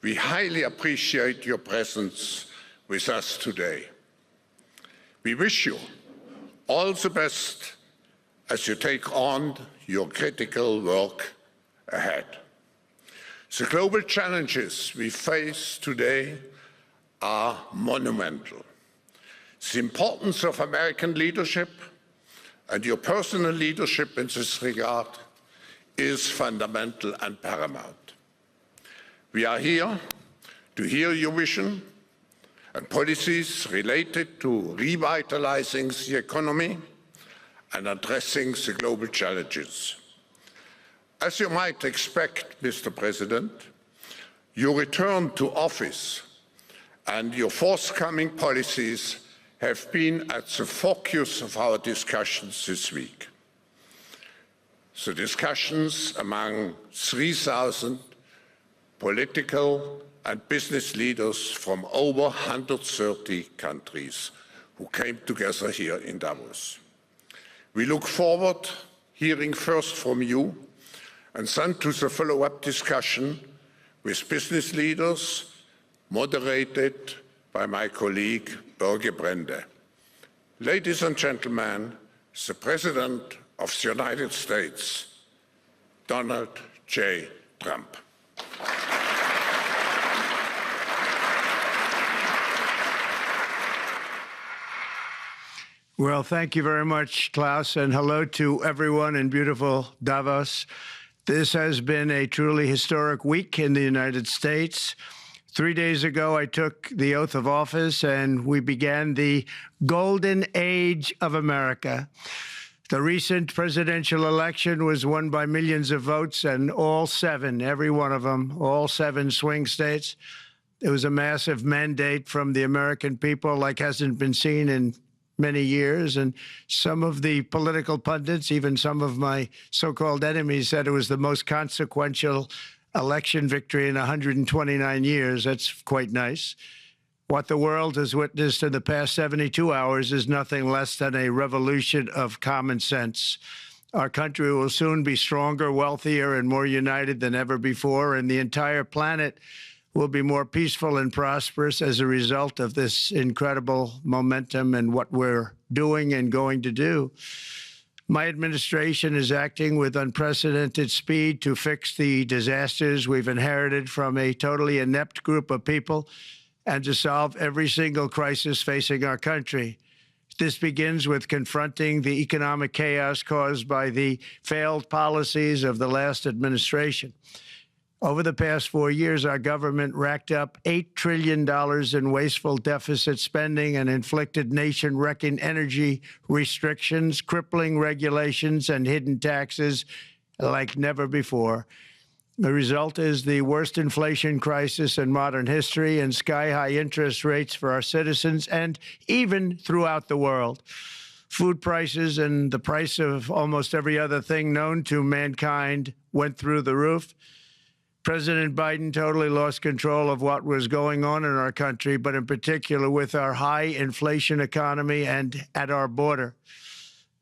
we highly appreciate your presence with us today. We wish you all the best as you take on your critical work ahead. The global challenges we face today are monumental. The importance of American leadership and your personal leadership in this regard is fundamental and paramount. We are here to hear your vision and policies related to revitalizing the economy and addressing the global challenges. As you might expect, Mr. President, your return to office and your forthcoming policies have been at the focus of our discussions this week. The discussions among 3,000 political and business leaders from over 130 countries who came together here in Davos. We look forward to hearing first from you and then to the follow-up discussion with business leaders, moderated by my colleague, Børge Brende. Ladies and gentlemen, the President of the United States, Donald J. Trump. Well, thank you very much, Klaus, and hello to everyone in beautiful Davos. This has been a truly historic week in the United States. 3 days ago, I took the oath of office, and we began the golden age of America. The recent presidential election was won by millions of votes, and all seven, every one of them, all seven swing states. It was a massive mandate from the American people like hasn't been seen in many years, and some of the political pundits, even some of my so-called enemies, said it was the most consequential election victory in 129 years. That's quite nice. What the world has witnessed in the past 72 hours is nothing less than a revolution of common sense. Our country will soon be stronger, wealthier, and more united than ever before, and the entire planet will be more peaceful and prosperous as a result of this incredible momentum and what we're doing and going to do. My administration is acting with unprecedented speed to fix the disasters we've inherited from a totally inept group of people and to solve every single crisis facing our country. This begins with confronting the economic chaos caused by the failed policies of the last administration. Over the past 4 years, our government racked up $8 trillion in wasteful deficit spending and inflicted nation-wrecking energy restrictions, crippling regulations, and hidden taxes like never before. The result is the worst inflation crisis in modern history and sky-high interest rates for our citizens and even throughout the world. Food prices and the price of almost every other thing known to mankind went through the roof. President Biden totally lost control of what was going on in our country, but in particular with our high inflation economy and at our border.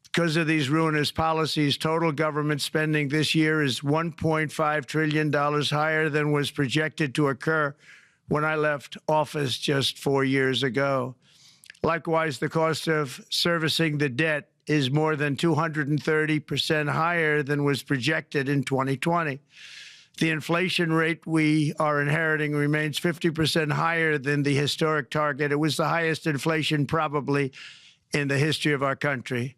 Because of these ruinous policies, total government spending this year is $1.5 trillion higher than was projected to occur when I left office just 4 years ago. Likewise, the cost of servicing the debt is more than 230% higher than was projected in 2020. The inflation rate we are inheriting remains 50% higher than the historic target. It was the highest inflation probably in the history of our country.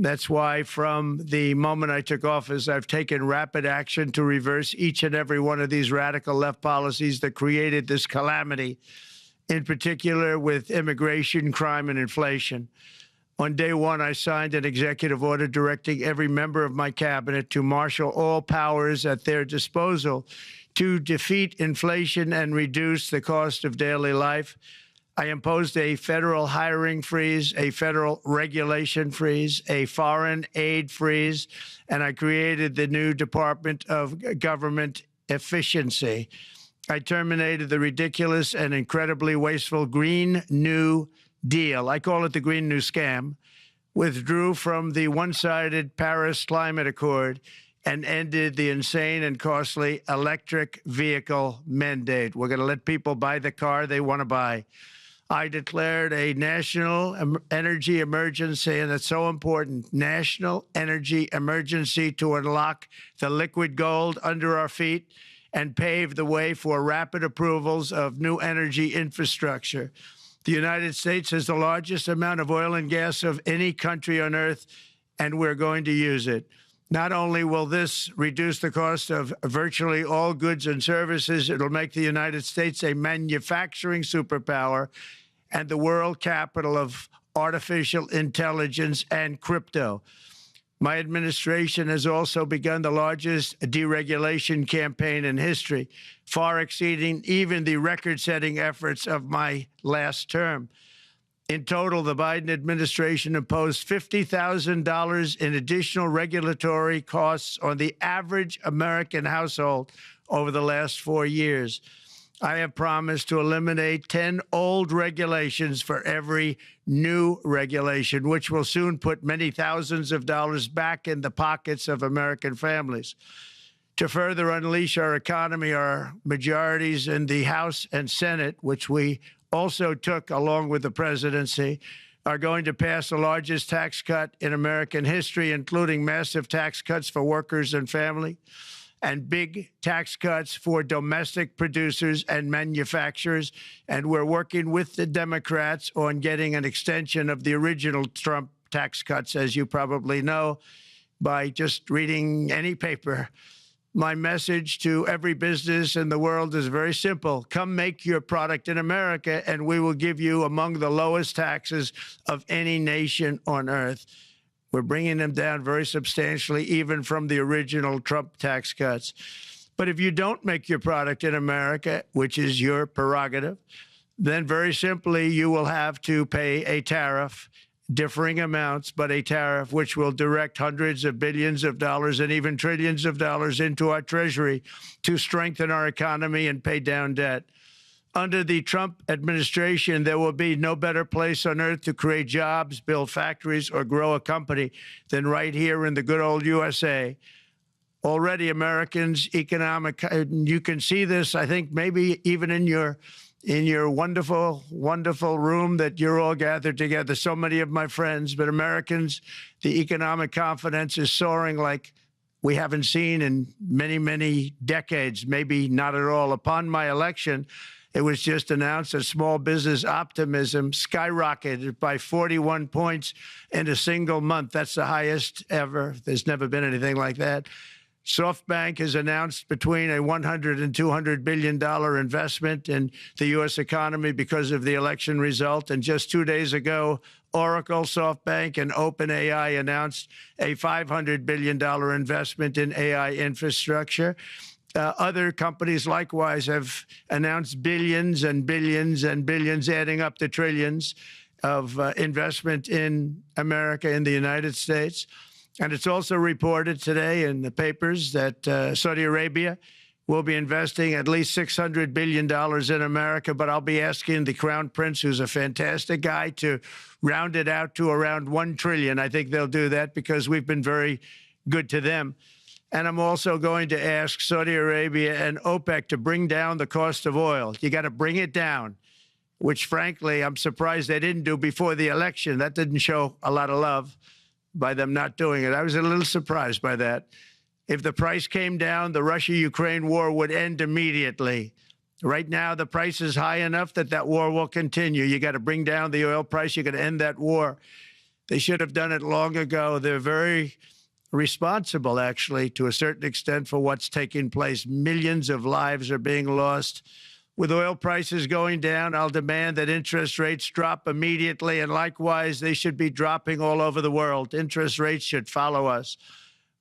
That's why from the moment I took office, I've taken rapid action to reverse each and every one of these radical left policies that created this calamity, in particular with immigration, crime, and inflation. On day one, I signed an executive order directing every member of my cabinet to marshal all powers at their disposal to defeat inflation and reduce the cost of daily life. I imposed a federal hiring freeze, a federal regulation freeze, a foreign aid freeze, and I created the new Department of Government Efficiency. I terminated the ridiculous and incredibly wasteful Green New Deal. I call it the Green New Scam. Withdrew from the one-sided Paris Climate Accord, and ended the insane and costly electric vehicle mandate. We're going to let people buy the car they want to buy. I declared a national energy emergency, and it's so important, national energy emergency to unlock the liquid gold under our feet and pave the way for rapid approvals of new energy infrastructure. The United States has the largest amount of oil and gas of any country on earth, and we're going to use it. Not only will this reduce the cost of virtually all goods and services, it'll make the United States a manufacturing superpower and the world capital of artificial intelligence and crypto. My administration has also begun the largest deregulation campaign in history, far exceeding even the record-setting efforts of my last term. In total, the Biden administration imposed $50,000 in additional regulatory costs on the average American household over the last 4 years. I have promised to eliminate 10 old regulations for every new regulation, which will soon put many thousands of dollars back in the pockets of American families. To further unleash our economy, our majorities in the House and Senate, which we also took along with the presidency, are going to pass the largest tax cut in American history, including massive tax cuts for workers and family, and big tax cuts for domestic producers and manufacturers. And we're working with the Democrats on getting an extension of the original Trump tax cuts, as you probably know, by just reading any paper. My message to every business in the world is very simple. Come make your product in America, and we will give you among the lowest taxes of any nation on earth. We're bringing them down very substantially, even from the original Trump tax cuts. But if you don't make your product in America, which is your prerogative, then very simply you will have to pay a tariff, differing amounts, but a tariff which will direct hundreds of billions of dollars and even trillions of dollars into our treasury to strengthen our economy and pay down debt. Under the Trump administration, there will be no better place on earth to create jobs, build factories, or grow a company than right here in the good old USA. Already, Americans' economic, you can see this, I think, maybe even in your wonderful, wonderful room that you're all gathered together, so many of my friends, but Americans, the economic confidence is soaring like we haven't seen in many, many decades, maybe not at all. Upon my election, it was just announced that small business optimism skyrocketed by 41 points in a single month. That's the highest ever. There's never been anything like that. SoftBank has announced between a $100 and $200 billion investment in the U.S. economy because of the election result. And just 2 days ago, Oracle, SoftBank, and OpenAI announced a $500 billion investment in AI infrastructure. Other companies likewise have announced billions and billions and billions, adding up to trillions of investment in America, in the United States. And it's also reported today in the papers that Saudi Arabia will be investing at least $600 billion in America. But I'll be asking the Crown Prince, who's a fantastic guy, to round it out to around $1 trillion. I think they'll do that because we've been very good to them. And I'm also going to ask Saudi Arabia and OPEC to bring down the cost of oil. You got to bring it down, which, frankly, I'm surprised they didn't do before the election. That didn't show a lot of love by them not doing it. I was a little surprised by that. If the price came down, the Russia-Ukraine war would end immediately. Right now, the price is high enough that that war will continue. You got to bring down the oil price. You got to end that war. They should have done it long ago. They're very responsible, actually, to a certain extent, for what's taking place. Millions of lives are being lost. With oil prices going down, I'll demand that interest rates drop immediately, and likewise, they should be dropping all over the world. Interest rates should follow us.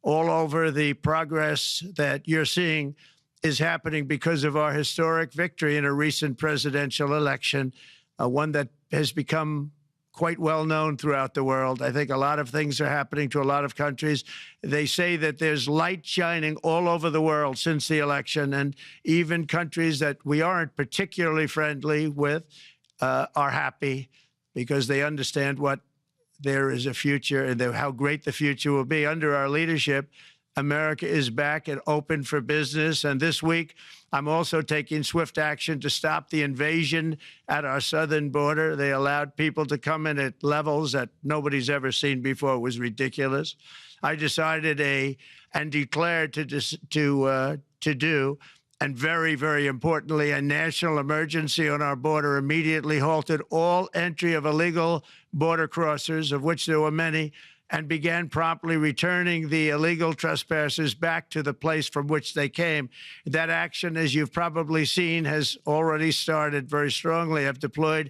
All over, the progress that you're seeing is happening because of our historic victory in a recent presidential election, one that has become quite well known throughout the world. I think a lot of things are happening to a lot of countries. They say that there's light shining all over the world since the election, and even countries that we aren't particularly friendly with are happy because they understand what there is a future and how great the future will be under our leadership. America is back and open for business. And this week, I'm also taking swift action to stop the invasion at our southern border. They allowed people to come in at levels that nobody's ever seen before. It was ridiculous. I decided and declared to do, and very, very importantly, a national emergency on our border, immediately halted all entry of illegal border crossers, of which there were many, and began promptly returning the illegal trespassers back to the place from which they came. That action, as you've probably seen, has already started very strongly. I've deployed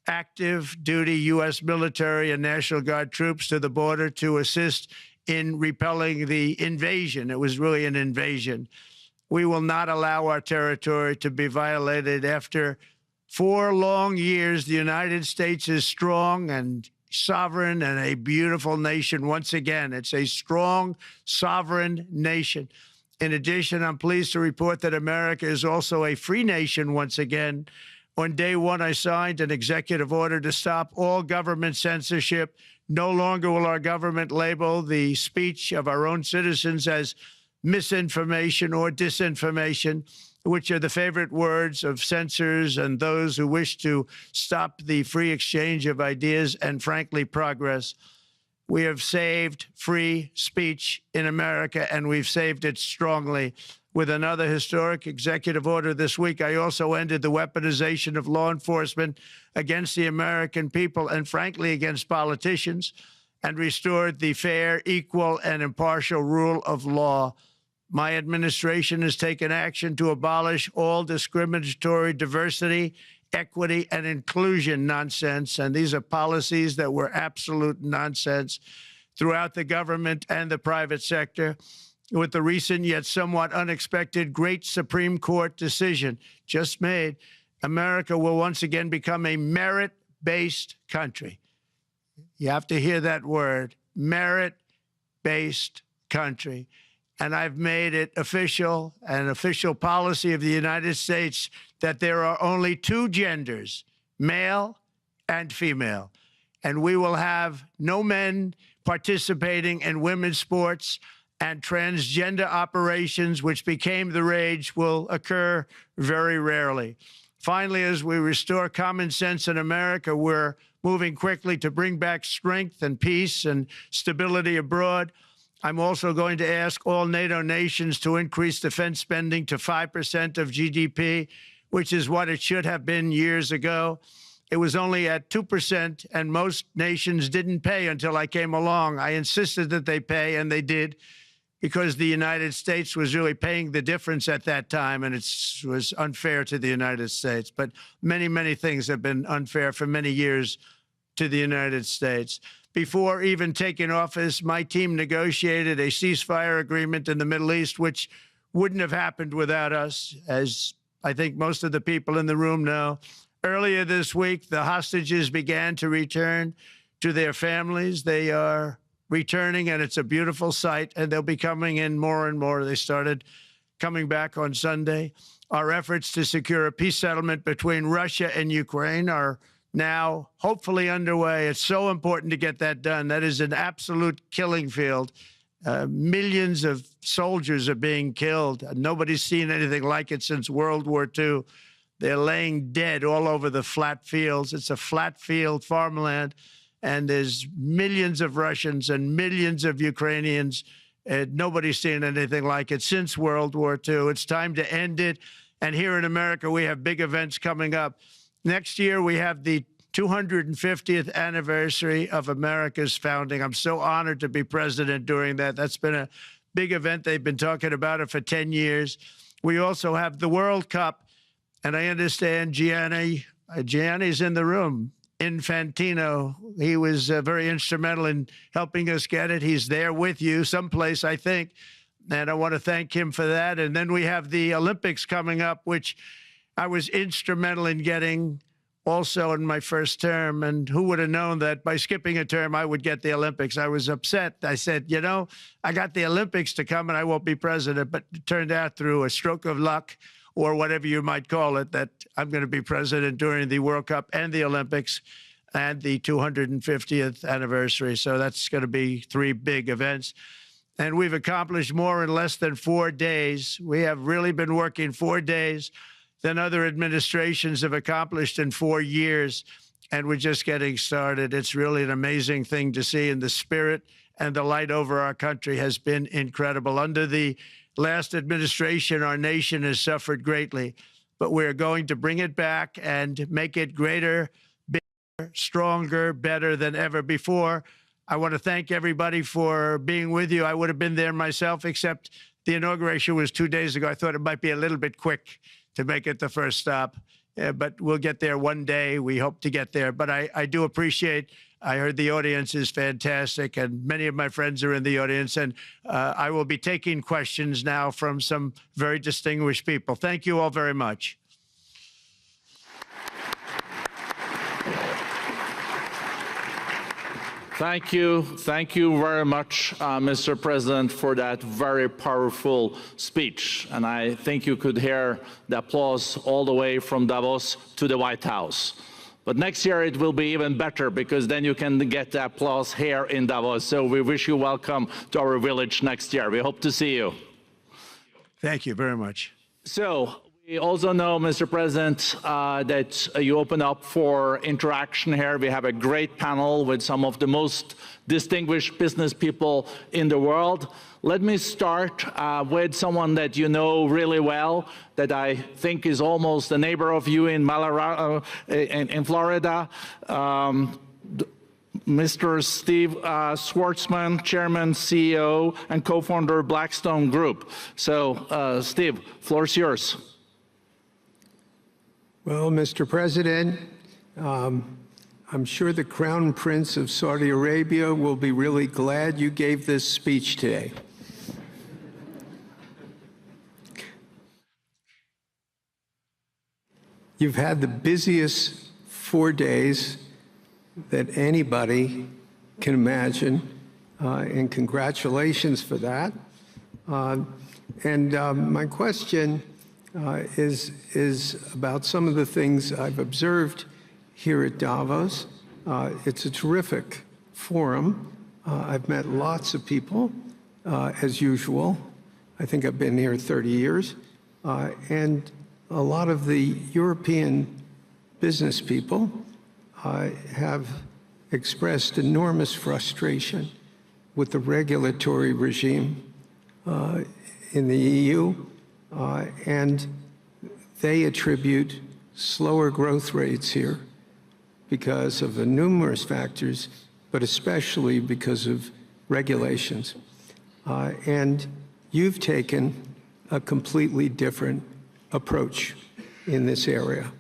active duty U.S. military and National Guard troops to the border to assist in repelling the invasion. It was really an invasion. We will not allow our territory to be violated. After 4 long years, the United States is strong and sovereign and a beautiful nation. Once again, it's a strong, sovereign nation. In addition, I'm pleased to report that America is also a free nation once again. On day one, I signed an executive order to stop all government censorship. No longer will our government label the speech of our own citizens as misinformation or disinformation, which are the favorite words of censors and those who wish to stop the free exchange of ideas and, frankly, progress. We have saved free speech in America, and we've saved it strongly. With another historic executive order this week, I also ended the weaponization of law enforcement against the American people and, frankly, against politicians, and restored the fair, equal, and impartial rule of law. My administration has taken action to abolish all discriminatory diversity, equity, and inclusion nonsense. And these are policies that were absolute nonsense throughout the government and the private sector. With the recent yet somewhat unexpected great Supreme Court decision just made, America will once again become a merit-based country. You have to hear that word, merit-based country. And I've made it official, an official policy of the United States, that there are only 2 genders, male and female. And we will have no men participating in women's sports, and transgender operations, which became the rage, will occur very rarely. Finally, as we restore common sense in America, we're moving quickly to bring back strength and peace and stability abroad. I'm also going to ask all NATO nations to increase defense spending to 5% of GDP, which is what it should have been years ago. It was only at 2%, and most nations didn't pay until I came along. I insisted that they pay, and they did, because the United States was really paying the difference at that time, and it was unfair to the United States. But many, many things have been unfair for many years to the United States. Before even taking office, my team negotiated a ceasefire agreement in the Middle East, which wouldn't have happened without us, as I think most of the people in the room know. Earlier this week, the hostages began to return to their families. They are returning, and it's a beautiful sight, and they'll be coming in more and more. They started coming back on Sunday. Our efforts to secure a peace settlement between Russia and Ukraine are now hopefully underway. It's so important to get that done. That is an absolute killing field. Millions of soldiers are being killed. Nobody's seen anything like it since World War II. They're laying dead all over the flat fields. It's a flat field farmland, and there's millions of Russians and millions of Ukrainians. Nobody's seen anything like it since World War II. It's time to end it. And here in America, we have big events coming up. Next year, we have the 250th anniversary of America's founding. I'm so honored to be president during that. That's been a big event. They've been talking about it for 10 years. We also have the World Cup, and I understand Gianni's in the room. Infantino, he was very instrumental in helping us get it. He's there with you someplace, I think, and I want to thank him for that. And then we have the Olympics coming up, which I was instrumental in getting also in my first term. And who would have known that by skipping a term, I would get the Olympics? I was upset. I said, you know, I got the Olympics to come and I won't be president. But it turned out through a stroke of luck, or whatever you might call it, that I'm going to be president during the World Cup and the Olympics and the 250th anniversary. So that's going to be 3 big events. and we've accomplished more in less than 4 days. We have really been working 4 days than other administrations have accomplished in 4 years, and we're just getting started. It's really an amazing thing to see, and the spirit and the light over our country has been incredible. Under the last administration, our nation has suffered greatly, but we're going to bring it back and make it greater, bigger, stronger, better than ever before. I want to thank everybody for being with you. I would have been there myself, except the inauguration was 2 days ago. I thought it might be a little bit quick to make it the first stop, but we'll get there one day. We hope to get there. But I do appreciate, I heard the audience is fantastic, and many of my friends are in the audience, and I will be taking questions now from some very distinguished people. Thank you all very much. Thank you. Thank you very much, Mr. President, for that very powerful speech. And I think you could hear the applause all the way from Davos to the White House. But next year it will be even better, because then you can get the applause here in Davos. So we wish you welcome to our village next year. We hope to see you. Thank you very much. So we also know, Mr. President, that you open up for interaction here. We have a great panel with some of the most distinguished business people in the world. Let me start with someone that you know really well, that I think is almost a neighbor of you in Florida. Mr. Steve Schwarzman, Chairman, CEO, and co-founder of Blackstone Group. So, Steve, floor is yours. Well, Mr. President, I'm sure the Crown Prince of Saudi Arabia will be really glad you gave this speech today. You've had the busiest 4 days that anybody can imagine, and congratulations for that. My question is about some of the things I've observed here at Davos. It's a terrific forum. I've met lots of people, as usual. I think I've been here 30 years. And a lot of the European business people have expressed enormous frustration with the regulatory regime in the EU. And they attribute slower growth rates here because of numerous factors, but especially because of regulations. And you've taken a completely different approach in this area.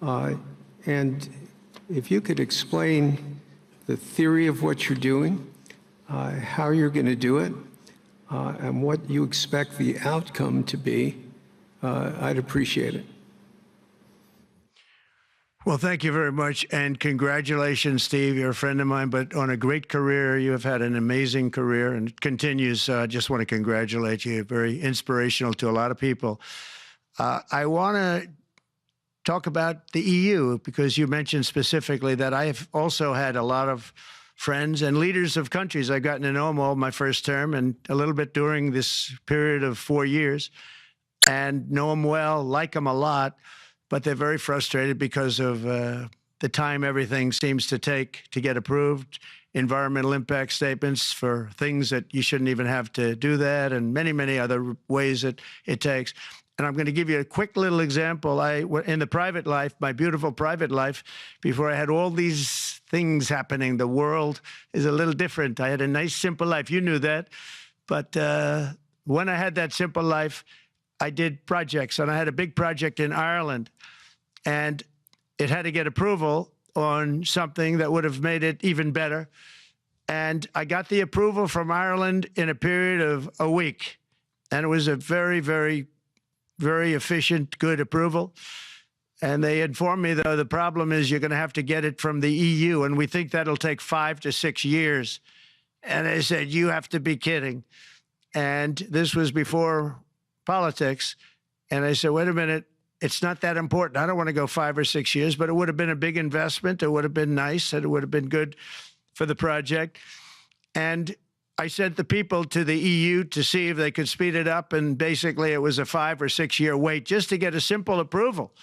And if you could explain the theory of what you're doing, how you're going to do it, and what you expect the outcome to be, I'd appreciate it. Well, thank you very much, and congratulations, Steve. You're a friend of mine, but on a great career. You have had an amazing career, and it continues. I just want to congratulate you. Very inspirational to a lot of people. I want to talk about the EU, because you mentioned specifically that I've also had a lot of friends and leaders of countries. I've gotten to know them all my first term and a little bit during this period of 4 years, and know them well, like them a lot, but they're very frustrated because of the time everything seems to take to get approved, environmental impact statements for things that you shouldn't even have to do that, and many, many other ways that it takes. And I'm going to give you a quick little example. In the private life, my beautiful private life, before I had all these things happening, the world is a little different. I had a nice, simple life. You knew that. But when I had that simple life, I did projects. And I had a big project in Ireland. And it had to get approval on something that would have made it even better. And I got the approval from Ireland in a period of a week. And it was a very, very efficient, good approval. And they informed me, though, the problem is you're going to have to get it from the EU, and we think that'll take 5 to 6 years. And they said, you have to be kidding. And this was before politics. And I said, wait a minute, it's not that important. I don't want to go 5 or 6 years, but it would have been a big investment. It would have been nice, and it would have been good for the project. And I sent the people to the EU to see if they could speed it up, and basically it was a 5 or 6 year wait just to get a simple approval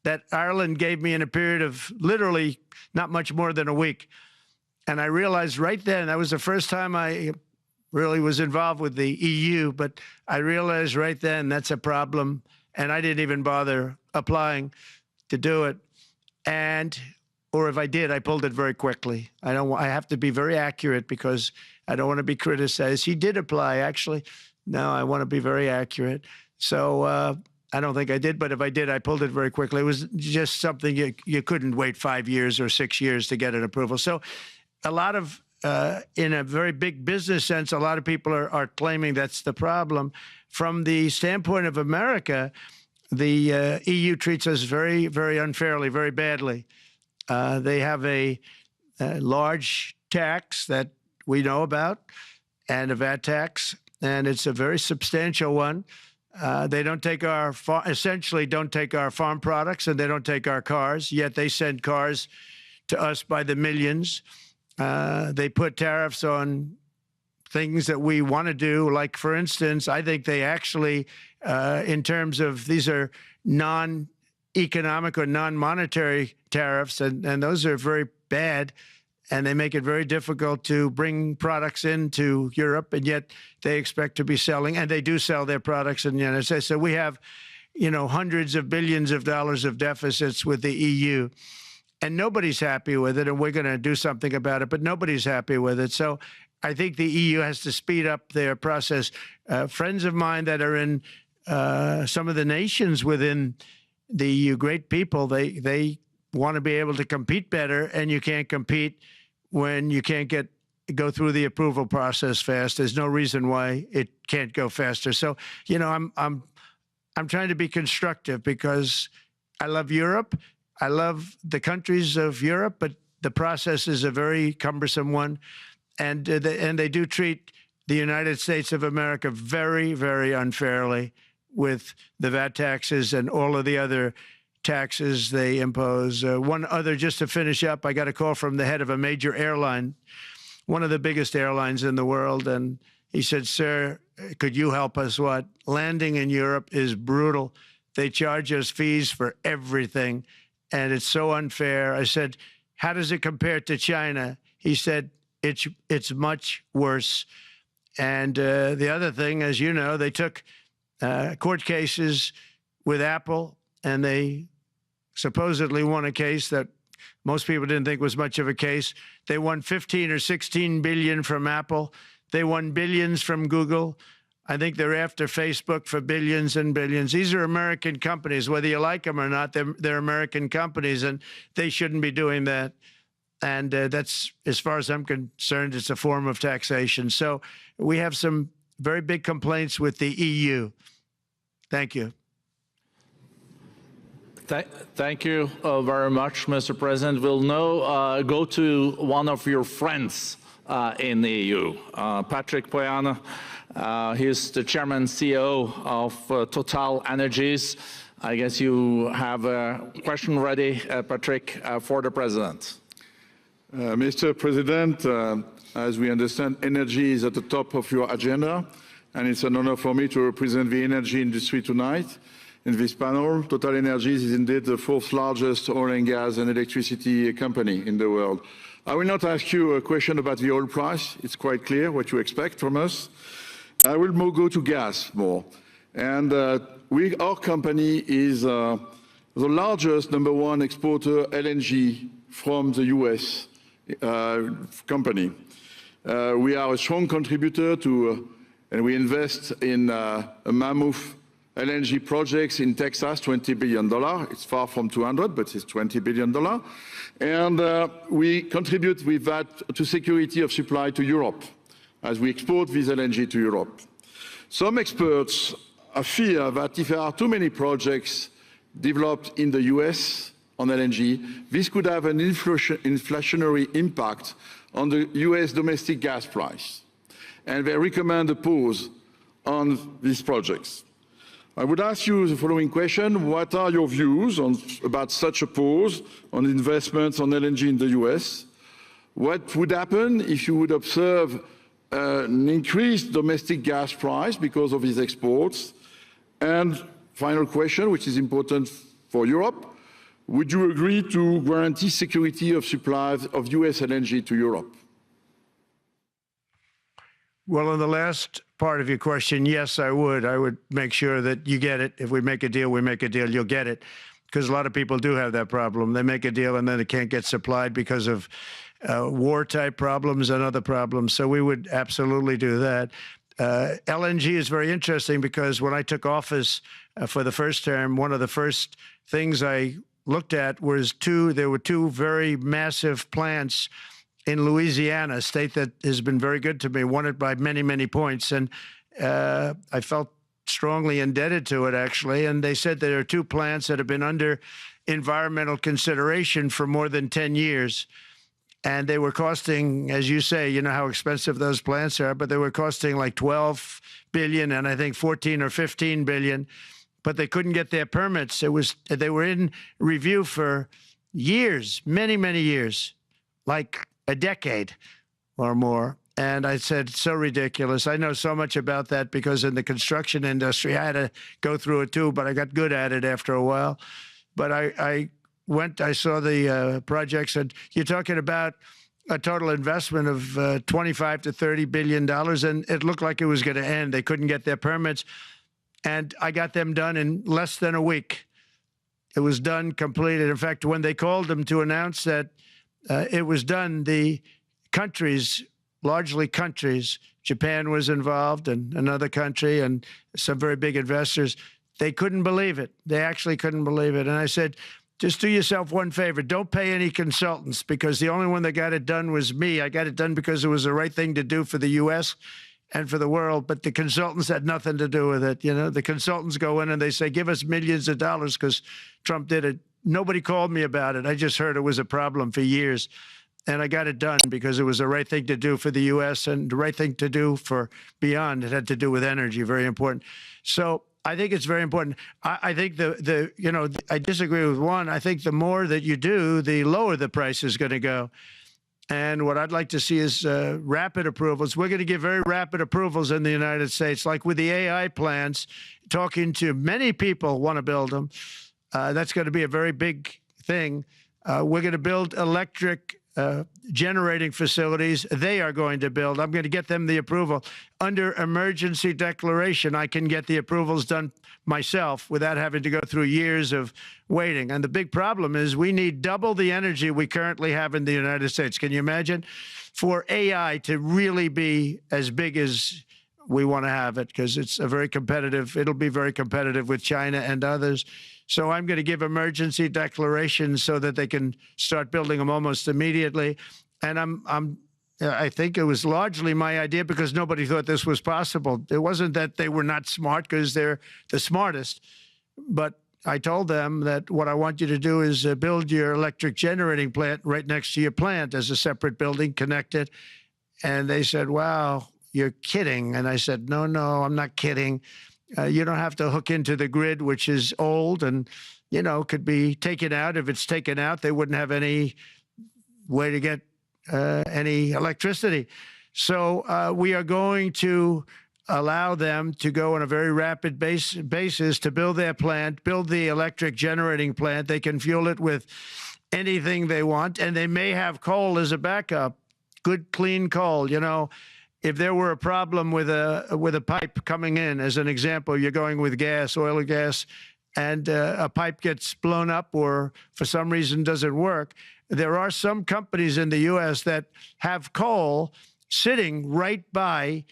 that Ireland gave me in a period of literally not much more than a week. And I realized right then, that was the first time I really was involved with the EU, but I realized right then that's a problem, and I didn't even bother applying to do it. Or if I did, I pulled it very quickly. I have to be very accurate because I don't want to be criticized. He did apply, actually. No, I want to be very accurate. So I don't think I did, but if I did, I pulled it very quickly. It was just something you couldn't wait 5 years or 6 years to get an approval. So a lot of, in a very big business sense, a lot of people are claiming that's the problem. From the standpoint of America, the EU treats us very, very unfairly, very badly. They have a large tax that we know about, and a VAT tax, and it's a very substantial one. They don't take essentially don't take our farm products, and they don't take our cars, yet they send cars to us by the millions. They put tariffs on things that we want to do. Like, for instance, I think they actually, in terms of, these are non-economic or non-monetary tariffs, and those are very bad, and they make it very difficult to bring products into Europe, and yet they expect to be selling, and they do sell their products in the United States. So we have, hundreds of billions of dollars of deficits with the EU. And nobody's happy with it, and we're going to do something about it, but nobody's happy with it. So I think the EU has to speed up their process. Friends of mine that are in some of the nations within the EU, great people, they want to be able to compete better, and you can't compete when you can't go through the approval process fast. There's no reason why it can't go faster. So, I'm trying to be constructive because I love Europe. I love the countries of Europe, but the process is a very cumbersome one, and they do treat the United States of America very, very unfairly with the VAT taxes and all of the other taxes they impose. One other, just to finish up, I got a call from the head of a major airline, one of the biggest airlines in the world, and he said, "Sir, could you help us? What? Landing in Europe is brutal. They charge us fees for everything, and it's so unfair." I said, "How does it compare to China?" He said, it's much worse. And the other thing, as you know, they took court cases with Apple, and they supposedly won a case that most people didn't think was much of a case. They won 15 or 16 billion from Apple. They won billions from Google. I think they're after Facebook for billions and billions. These are American companies, whether you like them or not. They're American companies, and they shouldn't be doing that. And that's, as far as I'm concerned, it's a form of taxation. So we have some very big complaints with the EU. Thank you. Thank you very much, Mr. President. We'll now go to one of your friends in the EU, Patrick Pouyanné. He's the chairman and CEO of Total Energies. I guess you have a question ready, Patrick, for the president. Mr. President, as we understand, energy is at the top of your agenda, and it's an honor for me to represent the energy industry tonight. In this panel, Total Energies is indeed the fourth largest oil and gas and electricity company in the world. I will not ask you a question about the oil price. It's quite clear what you expect from us. I will go to gas more. And our company is the largest #1 exporter LNG from the US company. We are a strong contributor to, and we invest in a mammoth LNG projects in Texas, $20 billion. It's far from 200, but it's $20 billion. And we contribute with that to security of supply to Europe, as we export this LNG to Europe. Some experts fear that if there are too many projects developed in the US on LNG, this could have an inflationary impact on the US domestic gas price. And they recommend a pause on these projects. I would ask you the following question. What are your views about such a pause on investments on LNG in the US? What would happen if you would observe an increased domestic gas price because of its exports? And final question, which is important for Europe, would you agree to guarantee security of supplies of US LNG to Europe? Well, on the last part of your question, yes, I would. I would make sure that you get it. If we make a deal, we make a deal, you'll get it. Because a lot of people do have that problem. They make a deal and then it can't get supplied because of war-type problems and other problems. So we would absolutely do that. LNG is very interesting because when I took office for the first term, one of the first things I looked at was there were two very massive plants in Louisiana, a state that has been very good to me, won it by many, many points. And I felt strongly indebted to it, actually. And they said there are two plants that have been under environmental consideration for more than 10 years. And they were costing, as you say, you know how expensive those plants are, but they were costing like 12 billion and I think 14 or 15 billion, but they couldn't get their permits. They were in review for years, many, many years, like a decade or more. And I said, so ridiculous. I know so much about that because in the construction industry, I had to go through it too, but I got good at it after a while. But I saw the projects, and you're talking about a total investment of 25 to $30 billion, and it looked like it was going to end. They couldn't get their permits, and I got them done in less than a week. It was done, completed. In fact, when they called them to announce that it was done, the countries, largely countries, Japan was involved and another country and some very big investors, they couldn't believe it. They actually couldn't believe it. And I said, just do yourself one favor. Don't pay any consultants because the only one that got it done was me. I got it done because it was the right thing to do for the U.S. and for the world, but the consultants had nothing to do with it. You know, the consultants go in and they say, give us millions of dollars because Trump did it. Nobody called me about it. I just heard it was a problem for years. And I got it done because it was the right thing to do for the U.S. and the right thing to do for beyond. It had to do with energy, very important. So I think it's very important. I think I disagree with one. I think the more that you do, the lower the price is going to go. And what I'd like to see is rapid approvals. We're going to give very rapid approvals in the United States, like with the AI plants, talking to many people want to build them. That's going to be a very big thing. We're going to build electric generating facilities. They are going to build. I'm going to get them the approval. Under emergency declaration, I can get the approvals done myself without having to go through years of waiting. And the big problem is we need double the energy we currently have in the United States. Can you imagine? For AI to really be as big as we want to have it, because it's a very competitive, it'll be very competitive with China and others. So I'm going to give emergency declarations so that they can start building them almost immediately. And I think it was largely my idea because nobody thought this was possible. It wasn't that they were not smart because they're the smartest, but I told them that what I want you to do is build your electric generating plant right next to your plant as a separate building connected. And they said, wow, you're kidding. And I said, no, I'm not kidding. You don't have to hook into the grid, which is old and, you know, could be taken out. If it's taken out, they wouldn't have any way to get any electricity. So we are going to allow them to go on a very rapid basis to build their plant, build the electric generating plant. They can fuel it with anything they want, and they may have coal as a backup, good, clean coal, you know. If there were a problem with a pipe coming in, as an example, you're going with gas, oil or gas, and a pipe gets blown up or for some reason doesn't work, there are some companies in the U.S. that have coal sitting right by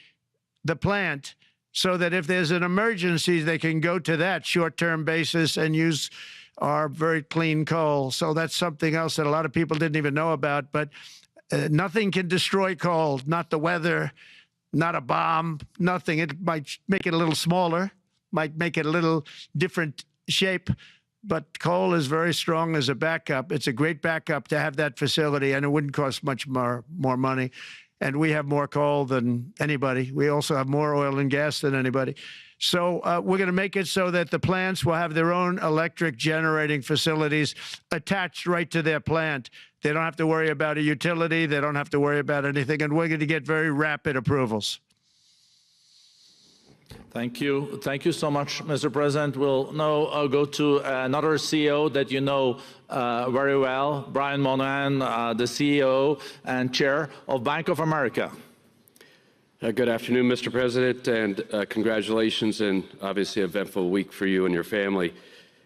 the plant so that if there's an emergency, they can go to that short-term basis and use our very clean coal. So that's something else that a lot of people didn't even know about, but nothing can destroy coal, not the weather, not a bomb, nothing. It might make it a little smaller, might make it a little different shape, but coal is very strong as a backup. It's a great backup to have that facility, and it wouldn't cost much more money. And we have more coal than anybody. We also have more oil and gas than anybody. So we're going to make it so that the plants will have their own electric generating facilities attached right to their plant. They don't have to worry about a utility. They don't have to worry about anything. And we're going to get very rapid approvals. Thank you. Thank you so much, Mr. President. We'll now go to another CEO that you know very well, Brian Moynihan, the CEO and Chair of Bank of America. Good afternoon, Mr. President, and congratulations and obviously an eventful week for you and your family.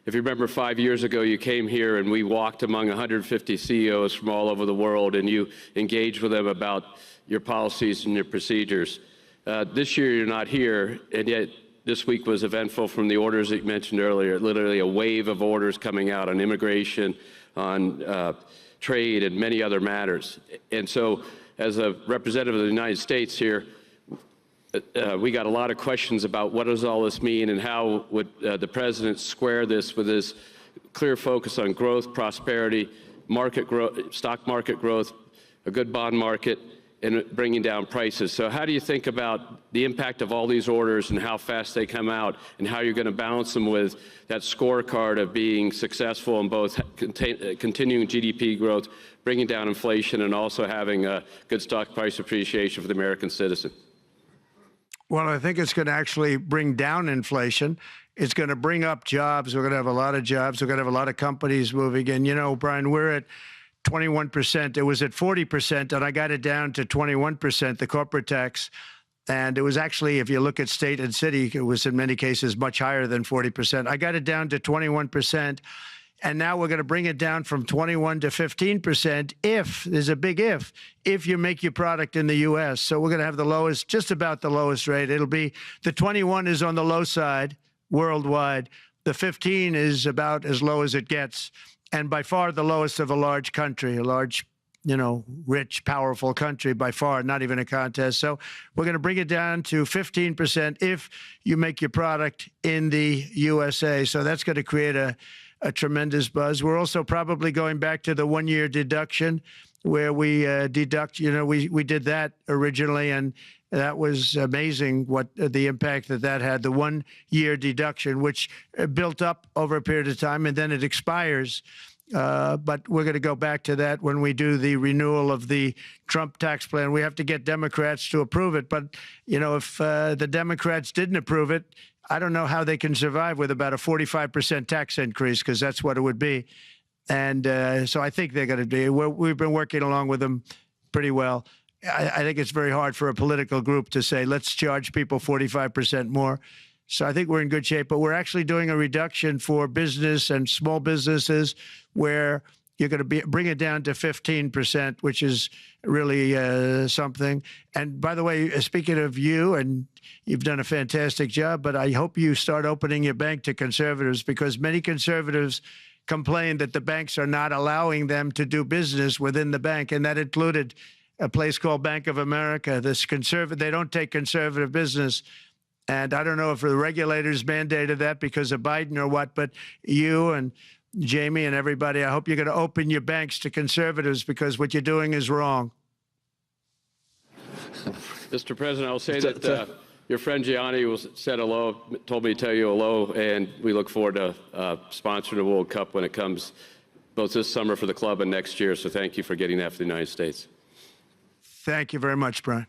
If you remember 5 years ago, you came here and we walked among 150 CEOs from all over the world and you engaged with them about your policies and your procedures. This year you're not here, and yet this week was eventful from the orders that you mentioned earlier, literally a wave of orders coming out on immigration, on trade, and many other matters. And so as a representative of the United States here, we got a lot of questions about what does all this mean and how would the president square this with his clear focus on growth, prosperity, market growth, stock market growth, a good bond market, and bringing down prices. So how do you think about the impact of all these orders and how fast they come out and how you're going to balance them with that scorecard of being successful in both continuing GDP growth, bringing down inflation, and also having a good stock price appreciation for the American citizen? Well, I think it's going to actually bring down inflation. It's going to bring up jobs. We're going to have a lot of jobs. We're going to have a lot of companies moving in. You know, Brian, we're at 21%. It was at 40%, and I got it down to 21%, the corporate tax. And it was actually, if you look at state and city, it was in many cases much higher than 40%. I got it down to 21%. And now we're going to bring it down from 21 to 15% if, there's a big if you make your product in the U.S. So we're going to have the lowest, just about the lowest rate. It'll be, the 21 is on the low side worldwide. The 15 is about as low as it gets. And by far the lowest of a large country, a large, you know, rich, powerful country, by far, not even a contest. So we're going to bring it down to 15% if you make your product in the USA. So that's going to create a tremendous buzz. We're also probably going back to the one-year deduction where we deduct, you know, we did that originally, and that was amazing what the impact that had, the one-year deduction, which built up over a period of time, and then it expires. But we're going to go back to that when we do the renewal of the Trump tax plan. We have to get Democrats to approve it. But, you know, if the Democrats didn't approve it, I don't know how they can survive with about a 45% tax increase, because that's what it would be. And so I think they're going to be. We've been working along with them pretty well. I think it's very hard for a political group to say, let's charge people 45% more. So I think we're in good shape. But we're actually doing a reduction for business and small businesses where you're going to bring it down to 15%, which is really something. And by the way, speaking of you, and you've done a fantastic job, but I hope you start opening your bank to conservatives, because many conservatives complain that the banks are not allowing them to do business within the bank, and that included a place called Bank of America. They don't take conservative business. And I don't know if the regulators mandated that because of Biden or what, but you and Jamie and everybody, I hope you're going to open your banks to conservatives, because what you're doing is wrong. Mr. President, I'll say that your friend Gianni said hello, told me to tell you hello, and we look forward to sponsoring the World Cup when it comes, both this summer for the club and next year. So thank you for getting that for the United States. Thank you very much, Brian.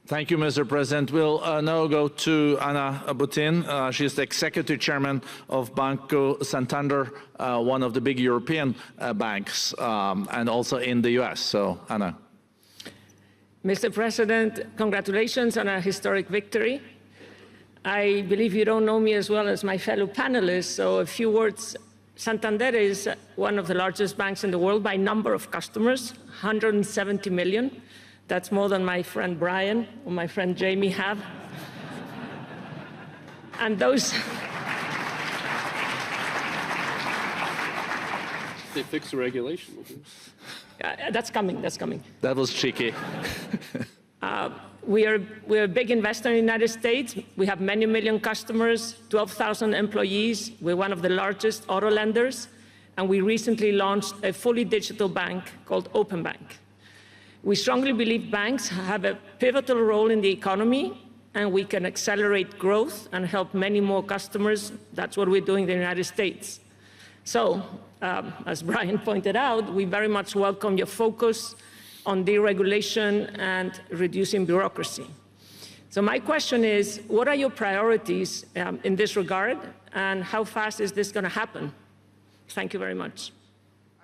Thank you, Mr. President. We'll now go to Anna Butin. She's the Executive Chairman of Banco Santander, one of the big European banks, and also in the U.S. So, Anna. Mr. President, congratulations on a historic victory. I believe you don't know me as well as my fellow panelists, so a few words. Santander is one of the largest banks in the world by number of customers, 170 million. That's more than my friend Brian or my friend Jamie have. And those... They fixed the regulation. That's coming, that's coming. That was cheeky. We're a big investor in the United States. We have many million customers, 12,000 employees. We're one of the largest auto lenders. And we recently launched a fully digital bank called Open Bank. We strongly believe banks have a pivotal role in the economy, and we can accelerate growth and help many more customers. That's what we're doing in the United States. So, as Brian pointed out, we very much welcome your focus on deregulation and reducing bureaucracy. So my question is, what are your priorities in this regard, and how fast is this going to happen? Thank you very much.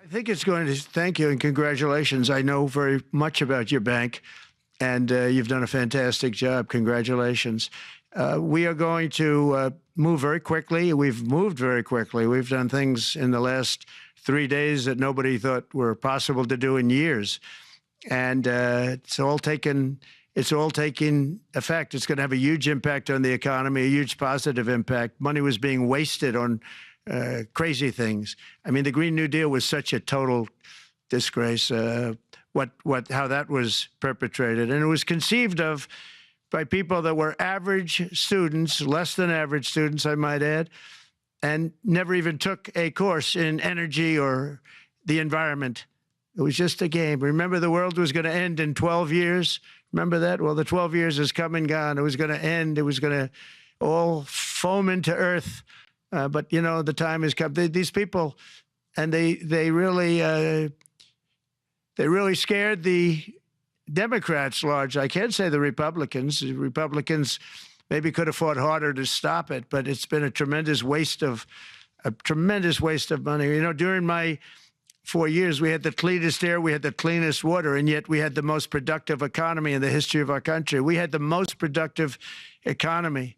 I think it's going to, thank you and congratulations. I know very much about your bank, and you've done a fantastic job. Congratulations. We are going to move very quickly. We've moved very quickly. We've done things in the last 3 days that nobody thought were possible to do in years. And it's all taking effect. It's going to have a huge impact on the economy, a huge positive impact. Money was being wasted on crazy things. I mean, the Green New Deal was such a total disgrace, how that was perpetrated. And it was conceived of by people that were average students, less than average students, I might add, and never even took a course in energy or the environment. It was just a game. Remember, the world was going to end in 12 years? Remember that? Well, the 12 years has come and gone. It was going to end. It was going to all foam into earth. But, you know, the time has come. These people, and they really scared the Democrats large. I can't say the Republicans. The Republicans maybe could have fought harder to stop it, but it's been a tremendous waste of money. You know, during my 4 years, we had the cleanest air, we had the cleanest water, and yet we had the most productive economy in the history of our country. We had the most productive economy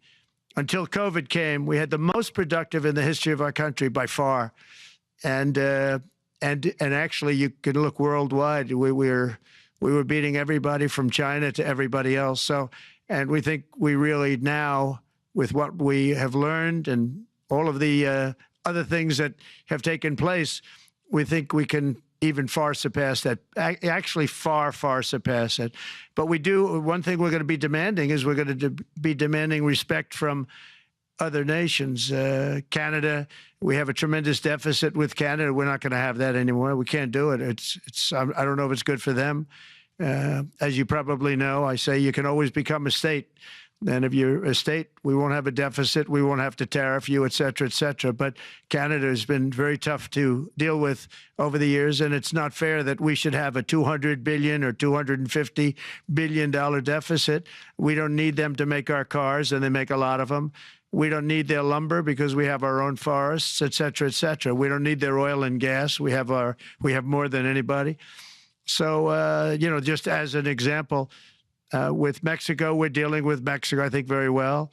until COVID came. We had the most productive in the history of our country by far, and actually, you can look worldwide. We were beating everybody from China to everybody else. So, and we think we really now, with what we have learned and all of the other things that have taken place, we think we can even far surpass that, actually far, far surpass it. But we do, one thing we're going to be demanding is we're going to be demanding respect from other nations. Canada, we have a tremendous deficit with Canada. We're not going to have that anymore. We can't do it. I don't know if it's good for them. As you probably know, I say you can always become a state. And if you're a state, we won't have a deficit. We won't have to tariff you, et cetera, et cetera. But Canada has been very tough to deal with over the years, and it's not fair that we should have a $200 billion or $250 billion deficit. We don't need them to make our cars, and they make a lot of them. We don't need their lumber because we have our own forests, et cetera, et cetera. We don't need their oil and gas. We have more than anybody. So, you know, just as an example, with Mexico, we're dealing with Mexico, I think, very well.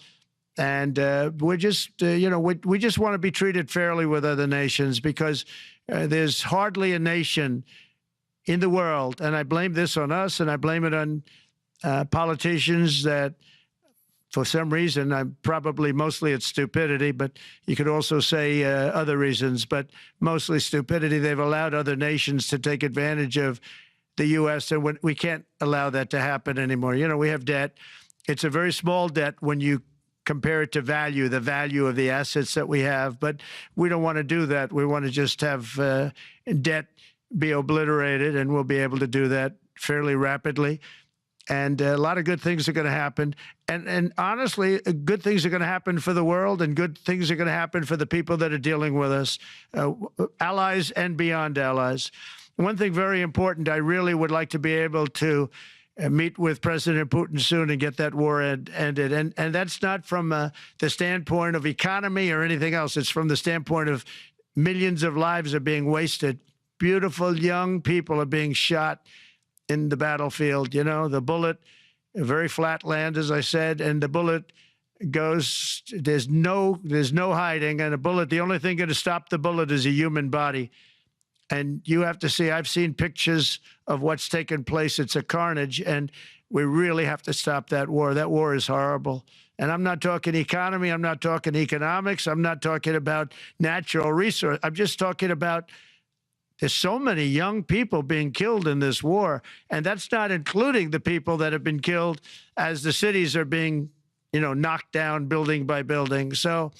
And we're just, you know, we just want to be treated fairly with other nations, because there's hardly a nation in the world, and I blame this on us, and I blame it on politicians that, for some reason, mostly it's stupidity, but you could also say other reasons, but mostly stupidity. They've allowed other nations to take advantage of the U.S., and we can't allow that to happen anymore. You know, we have debt. It's a very small debt when you compare it to the value of the assets that we have, but we don't want to do that. We want to just have debt be obliterated, and we'll be able to do that fairly rapidly. And a lot of good things are going to happen. And honestly, good things are going to happen for the world, and good things are going to happen for the people that are dealing with us, allies and beyond allies. One thing very important, I really would like to be able to meet with President Putin soon and get that war ended. And that's not from the standpoint of economy or anything else. It's from the standpoint of millions of lives are being wasted. Beautiful young people are being shot in the battlefield. You know, the bullet, very flat land, as I said, and the bullet goes, there's no hiding. And a bullet, the only thing going to stop the bullet is a human body. And you have to see, I've seen pictures of what's taken place. It's a carnage, and we really have to stop that war. That war is horrible. And I'm not talking economy. I'm not talking economics. I'm not talking about natural resource. I'm just talking about there's so many young people being killed in this war. And that's not including the people that have been killed as the cities are being, you know, knocked down building by building. So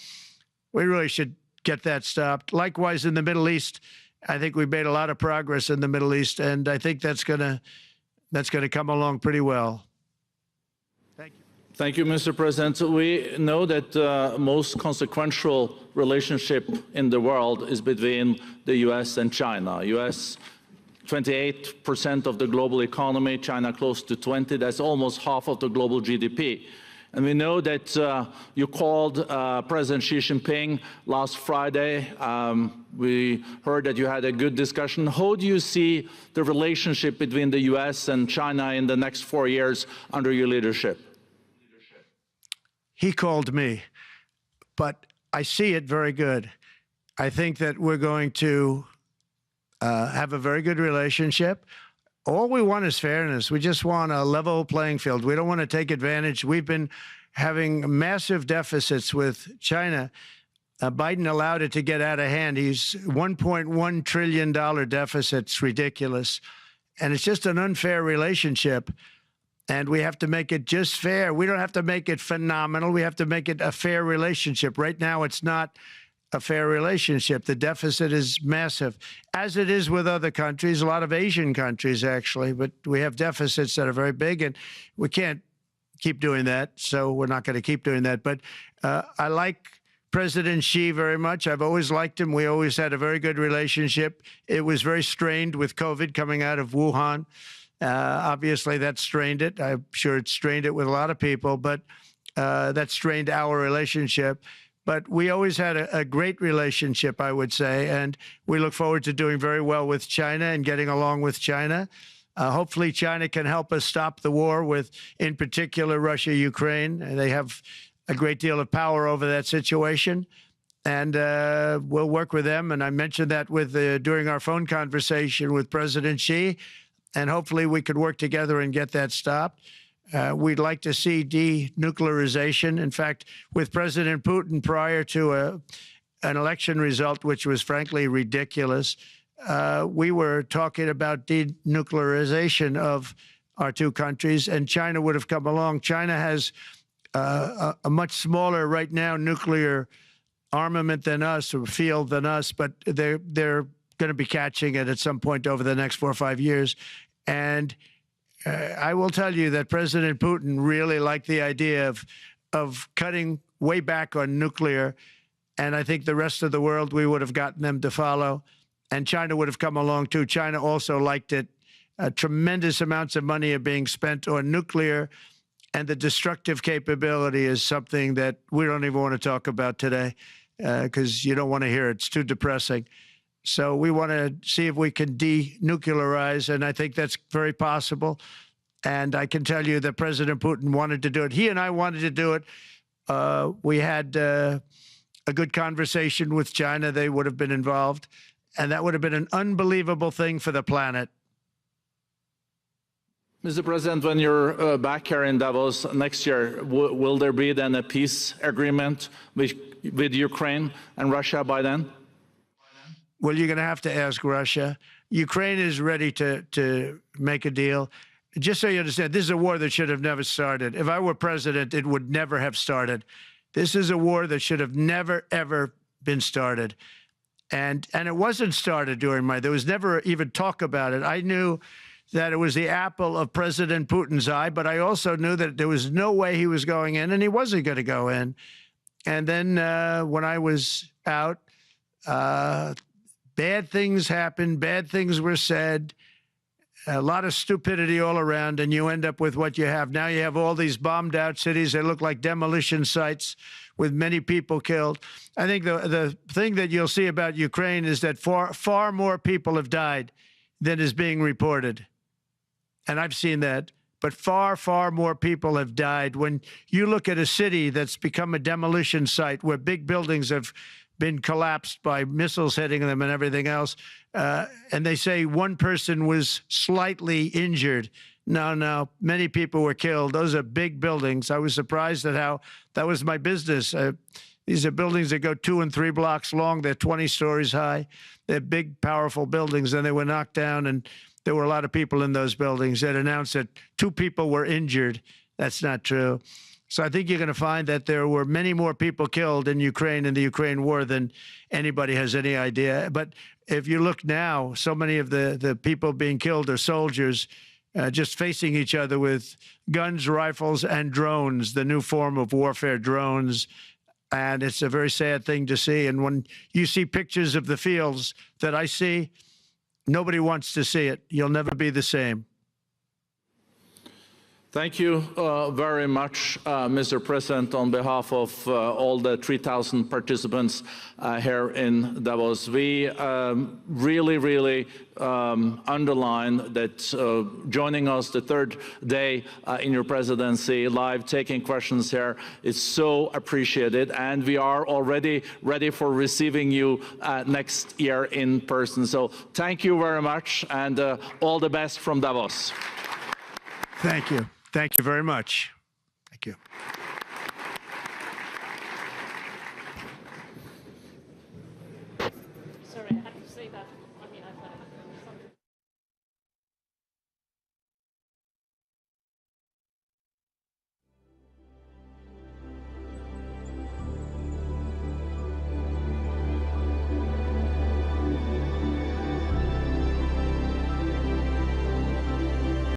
we really should get that stopped. Likewise, in the Middle East, I think we've made a lot of progress in the Middle East, and I think that's gonna come along pretty well. Thank you. Thank you, Mr. President. We know that the most consequential relationship in the world is between the U.S. and China. U.S. 28% of the global economy, China close to 20. That's almost half of the global GDP. And we know that you called President Xi Jinping last Friday. We heard that you had a good discussion. How do you see the relationship between the U.S. and China in the next 4 years under your leadership? He called me, but I see it very good. I think that we're going to have a very good relationship. All we want is fairness. We just want a level playing field. We don't want to take advantage. We've been having massive deficits with China. Biden allowed it to get out of hand. He's $1.1 trillion deficit. It's ridiculous. And it's just an unfair relationship. And we have to make it just fair. We don't have to make it phenomenal. We have to make it a fair relationship. Right now, it's not a fair relationship. The deficit is massive, as it is with other countries, a lot of Asian countries, actually. But we have deficits that are very big, and we can't keep doing that. So we're not going to keep doing that. But I like President Xi very much. I've always liked him. We always had a very good relationship. It was very strained with COVID coming out of Wuhan. Obviously, that strained it. I'm sure it strained it with a lot of people, but that strained our relationship. But we always had a great relationship, I would say, and we look forward to doing very well with China and getting along with China. Hopefully, China can help us stop the war with, in particular, Russia, Ukraine. They have a great deal of power over that situation, and we'll work with them. And I mentioned that during our phone conversation with President Xi, and hopefully we could work together and get that stopped. We'd like to see denuclearization. In fact, with President Putin, prior to an election result, which was frankly ridiculous, we were talking about denuclearization of our two countries, and China would have come along. China has a much smaller, right now, nuclear armament than us, or field than us, but they're going to be catching it at some point over the next 4 or 5 years. And I will tell you that President Putin really liked the idea of cutting way back on nuclear. And I think the rest of the world, we would have gotten them to follow. And China would have come along, too. China also liked it. Tremendous amounts of money are being spent on nuclear. And the destructive capability is something that we don't even want to talk about today because you don't want to hear it. It's too depressing. So we want to see if we can denuclearize, and I think that's very possible. And I can tell you that President Putin wanted to do it. He and I wanted to do it. We had a good conversation with China. They would have been involved, and that would have been an unbelievable thing for the planet. Mr. President, when you're back here in Davos next year, will there be then a peace agreement with Ukraine and Russia by then? Well, you're going to have to ask Russia. Ukraine is ready to make a deal. Just so you understand, this is a war that should have never started. If I were president, it would never have started. This is a war that should have never, ever been started. And it wasn't started during there was never even talk about it. I knew that it was the apple of President Putin's eye, but I also knew that there was no way he was going in, and he wasn't going to go in. And then when I was out, bad things happened, bad things were said, a lot of stupidity all around, and you end up with what you have. Now you have all these bombed out cities. They look like demolition sites with many people killed. I think the thing that you'll see about Ukraine is that far more people have died than is being reported. And I've seen that. But far, far more people have died. When you look at a city that's become a demolition site where big buildings have been collapsed by missiles hitting them and everything else, and they say one person was slightly injured. No, many people were killed. Those are big buildings. I was surprised at how that was my business. These are buildings that go 2 and 3 blocks long. They're 20 stories high. They're big, powerful buildings, and they were knocked down, and there were a lot of people in those buildings that announced that 2 people were injured. That's not true. So I think you're going to find that there were many more people killed in Ukraine in the Ukraine war than anybody has any idea. But if you look now, so many of the people being killed are soldiers just facing each other with guns, rifles, and drones, the new form of warfare, drones. And it's a very sad thing to see. And when you see pictures of the fields that I see, nobody wants to see it. You'll never be the same. Thank you very much, Mr. President, on behalf of all the 3,000 participants here in Davos. We really underline that joining us the third day in your presidency, live taking questions here is so appreciated, and we are already ready for receiving you next year in person. So thank you very much, and all the best from Davos. Thank you. Thank you very much. Thank you. Sorry, I have to say that on behalf of